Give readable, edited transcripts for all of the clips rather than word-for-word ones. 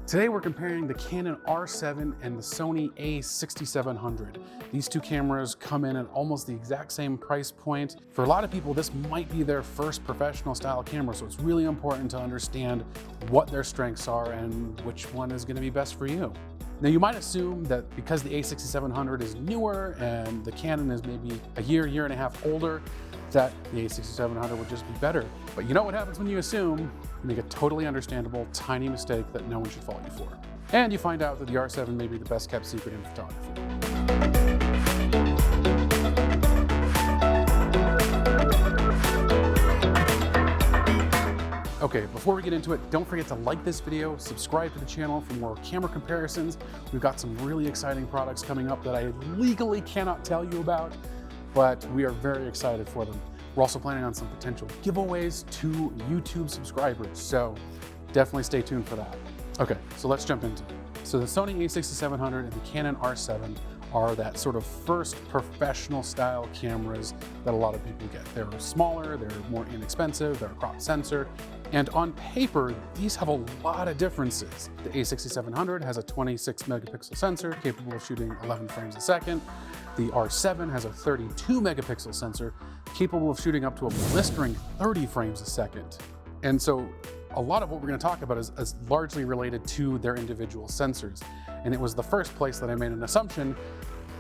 Today we're comparing the Canon R7 and the Sony a6700. These two cameras come in at almost the exact same price point. For a lot of people, this might be their first professional style camera, so it's really important to understand what their strengths are and which one is going to be best for you. Now you might assume that because the a6700 is newer and the Canon is maybe a year and a half older, that the a6700 would just be better. But you know what happens when you assume? You make a totally understandable, tiny mistake that no one should fault you for. And you find out that the R7 may be the best kept secret in photography. Okay, before we get into it, don't forget to like this video, subscribe to the channel for more camera comparisons. We've got some really exciting products coming up that I legally cannot tell you about, but we are very excited for them. We're also planning on some potential giveaways to YouTube subscribers, so definitely stay tuned for that. Okay, so let's jump into it. So the Sony a6700 and the Canon R7 are that sort of first professional style cameras that a lot of people get. They're smaller, they're more inexpensive, they're a crop sensor, and on paper, these have a lot of differences. The a6700 has a 26 megapixel sensor capable of shooting 11 frames a second. The R7 has a 32 megapixel sensor capable of shooting up to a blistering 30 frames a second. And so a lot of what we're going to talk about is largely related to their individual sensors. And it was the first place that I made an assumption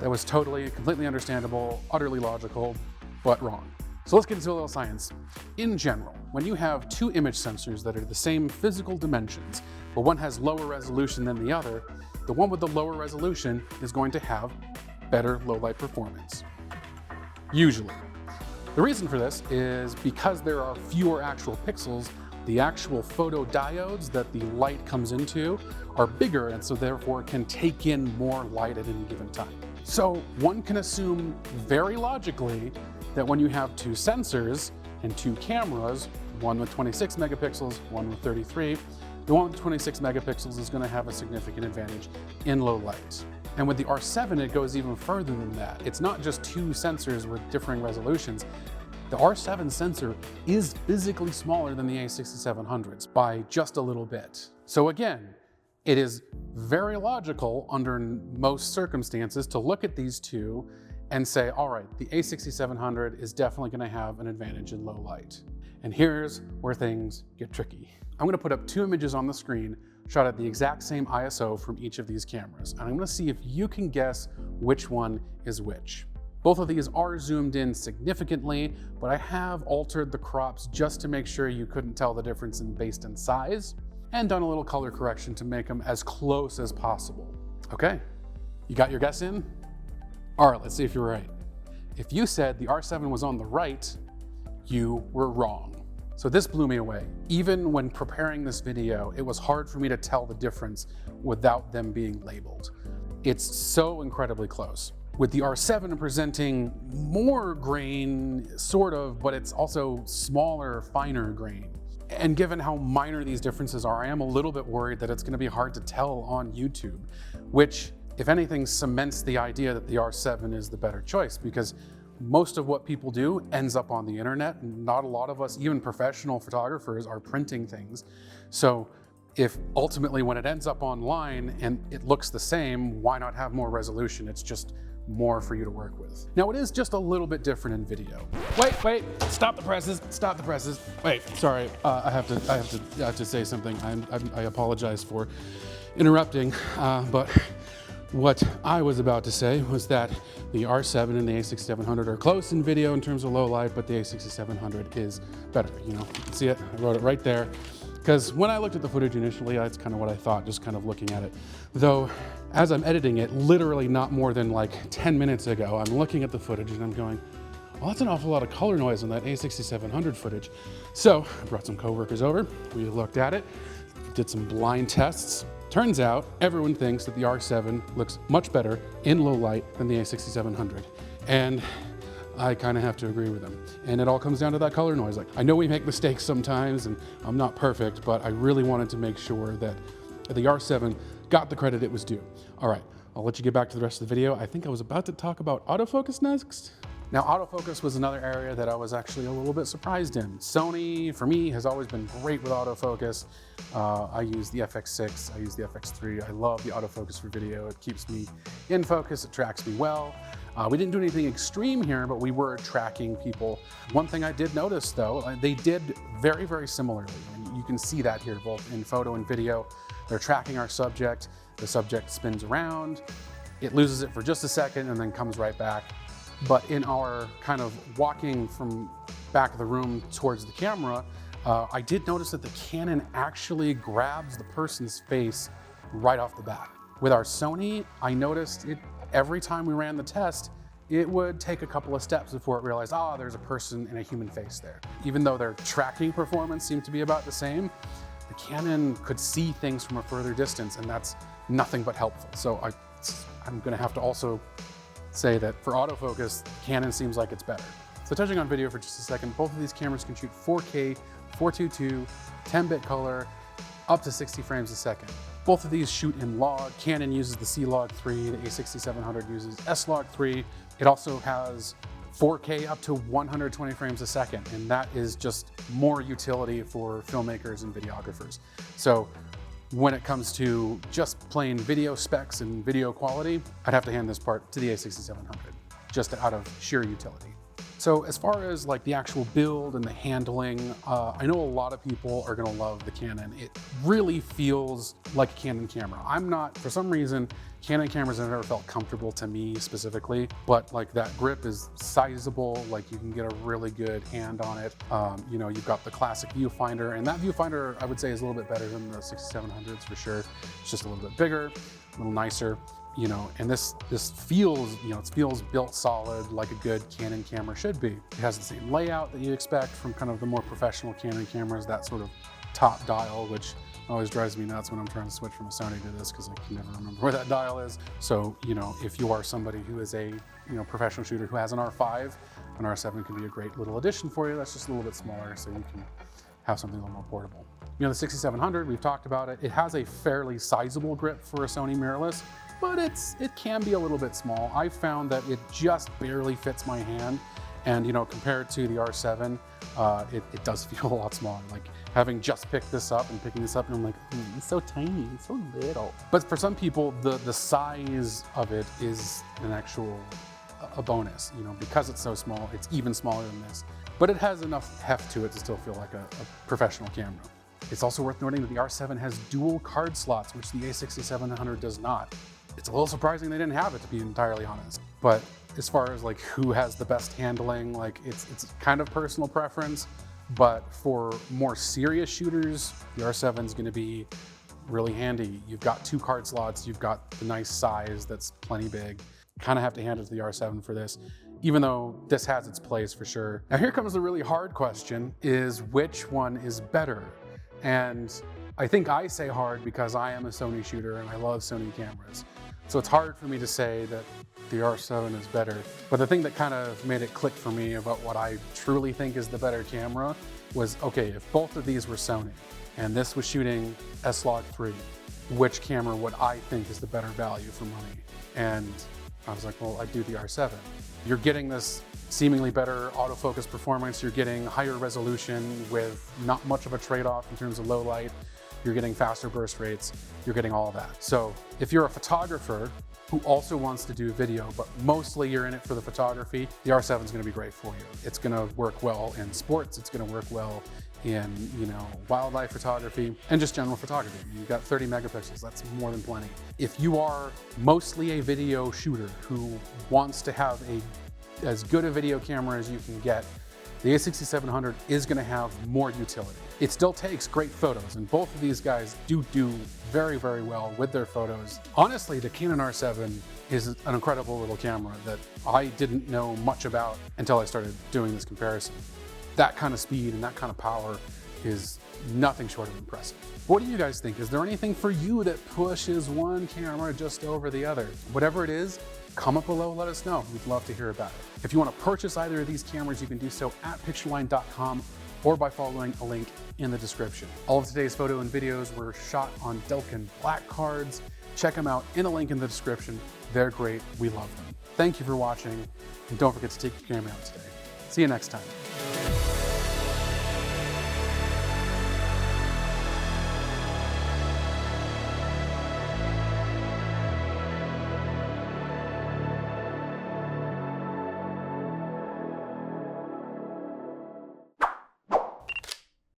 that was completely understandable, utterly logical, but wrong. So let's get into a little science. In general, when you have two image sensors that are the same physical dimensions, but one has lower resolution than the other, the one with the lower resolution is going to have better low light performance. Usually. The reason for this is because there are fewer actual pixels, the actual photodiodes that the light comes into are bigger and so therefore can take in more light at any given time. So one can assume very logically that when you have two sensors and two cameras, one with 26 megapixels, one with 33, the one with 26 megapixels is going to have a significant advantage in low light. And with the R7, it goes even further than that. It's not just two sensors with differing resolutions. The R7 sensor is physically smaller than the a6700s by just a little bit. So again, it is very logical under most circumstances to look at these two and say, all right, the a6700 is definitely going to have an advantage in low light. And here's where things get tricky. I'm going to put up two images on the screen shot at the exact same ISO from each of these cameras. And I'm going to see if you can guess which one is which. Both of these are zoomed in significantly, but I have altered the crops just to make sure you couldn't tell the difference based in size, and done a little color correction to make them as close as possible. Okay, you got your guess in? All right, let's see if you're right. If you said the R7 was on the right, you were wrong. So this blew me away. Even when preparing this video, it was hard for me to tell the difference without them being labeled. It's so incredibly close. With the R7 presenting more grain, sort of, but it's also smaller, finer grain. And given how minor these differences are, I am a little bit worried that it's going to be hard to tell on YouTube, which, if anything, cements the idea that the R7 is the better choice, because most of what people do ends up on the internet. Not a lot of us, even professional photographers, are printing things. So if ultimately when it ends up online and it looks the same, why not have more resolution? It's just more for you to work with. Now it is just a little bit different in video. Wait, stop the presses, stop the presses. Wait, sorry, I have to say something. I apologize for interrupting, but what I was about to say was that the R7 and the a6700 are close in video in terms of low light, but the a6700 is better. You know, you can see it, I wrote it right there. Because when I looked at the footage initially, that's kind of what I thought, just kind of looking at it. Though, as I'm editing it, literally not more than like 10 minutes ago, I'm looking at the footage and I'm going, well, that's an awful lot of color noise on that a6700 footage. So I brought some coworkers over, we looked at it, did some blind tests. Turns out, everyone thinks that the R7 looks much better in low light than the a6700. And I kind of have to agree with them. And it all comes down to that color noise. Like, I know we make mistakes sometimes and I'm not perfect, but I really wanted to make sure that the R7 got the credit it was due. All right, I'll let you get back to the rest of the video. I think I was about to talk about autofocus next. Now, autofocus was another area that I was actually a little bit surprised in. Sony, for me, has always been great with autofocus. I use the FX6, I use the FX3. I love the autofocus for video. It keeps me in focus, it tracks me well. We didn't do anything extreme here, but we were tracking people. One thing I did notice though, they did very, very similarly. And you can see that here, both in photo and video. They're tracking our subject. The subject spins around, it loses it for just a second and then comes right back. But in our kind of walking from back of the room towards the camera, I did notice that the Canon actually grabs the person's face right off the bat. With our Sony, I noticed it every time we ran the test, it would take a couple of steps before it realized, there's a person and a human face there. Even though their tracking performance seemed to be about the same, the Canon could see things from a further distance, and that's nothing but helpful. So I'm gonna have to also say that for autofocus, Canon seems like it's better. So touching on video for just a second, both of these cameras can shoot 4K, 422, 10-bit color, up to 60 frames a second. Both of these shoot in log. Canon uses the C-Log3, the a6700 uses S-Log3. It also has 4K up to 120 frames a second, and that is just more utility for filmmakers and videographers. So when it comes to just plain video specs and video quality, I'd have to hand this part to the a6700, just out of sheer utility. So as far as like the actual build and the handling, I know a lot of people are gonna love the Canon. It really feels like a Canon camera. I'm not, for some reason, Canon cameras have never felt comfortable to me specifically, but like that grip is sizable, like you can get a really good hand on it. You know, you've got the classic viewfinder, and that viewfinder I would say is a little bit better than the 6700s for sure. It's just a little bit bigger, a little nicer. You know, and this feels, you know, it feels built solid like a good Canon camera should be. It has the same layout that you expect from kind of the more professional Canon cameras, that sort of top dial, which always drives me nuts when I'm trying to switch from a Sony to this because I can never remember where that dial is. So, you know, if you are somebody who is a, professional shooter who has an R5, an R7 can be a great little addition for you. That's just a little bit smaller, so you can have something a little more portable. You know, the 6700, we've talked about it. It has a fairly sizable grip for a Sony mirrorless, but it can be a little bit small. I found that it just barely fits my hand. And you know, compared to the R7, it does feel a lot smaller. Like having just picked this up and picking this up, and I'm like, it's so tiny, it's so little. But for some people, the size of it is an actual a bonus. You know, because it's so small, it's even smaller than this. But it has enough heft to it to still feel like a professional camera. It's also worth noting that the R7 has dual card slots, which the a6700 does not. It's a little surprising they didn't have it, to be entirely honest. But as far as like who has the best handling, like it's kind of personal preference, but for more serious shooters, the R7 is gonna be really handy. You've got 2 card slots, you've got the nice size that's plenty big. Kind of have to hand it to the R7 for this, even though this has its place for sure. Now here comes the really hard question, is which one is better? And I think I say hard because I am a Sony shooter and I love Sony cameras. So it's hard for me to say that the R7 is better. But the thing that kind of made it click for me about what I truly think is the better camera was, okay, if both of these were Sony and this was shooting S-Log3, which camera would I think is the better value for money? And I was like, well, I'd do the R7. You're getting this seemingly better autofocus performance, you're getting higher resolution with not much of a trade-off in terms of low light, you're getting faster burst rates, you're getting all of that. So if you're a photographer who also wants to do video, but mostly you're in it for the photography, the R7 is gonna be great for you. It's gonna work well in sports, it's gonna work well in, wildlife photography and just general photography. You've got 30 megapixels, that's more than plenty. If you are mostly a video shooter who wants to have as good a video camera as you can get, the a6700 is gonna have more utility. It still takes great photos, and both of these guys do very, very well with their photos. Honestly, the Canon R7 is an incredible little camera that I didn't know much about until I started doing this comparison. That kind of speed and that kind of power is nothing short of impressive. What do you guys think? Is there anything for you that pushes one camera just over the other? Whatever it is, comment below, let us know. We'd love to hear about it. If you want to purchase either of these cameras, you can do so at pictureline.com or by following a link in the description. All of today's photo and videos were shot on Delkin black cards. Check them out in a link in the description. They're great, we love them. Thank you for watching, and don't forget to take your camera out today. See you next time.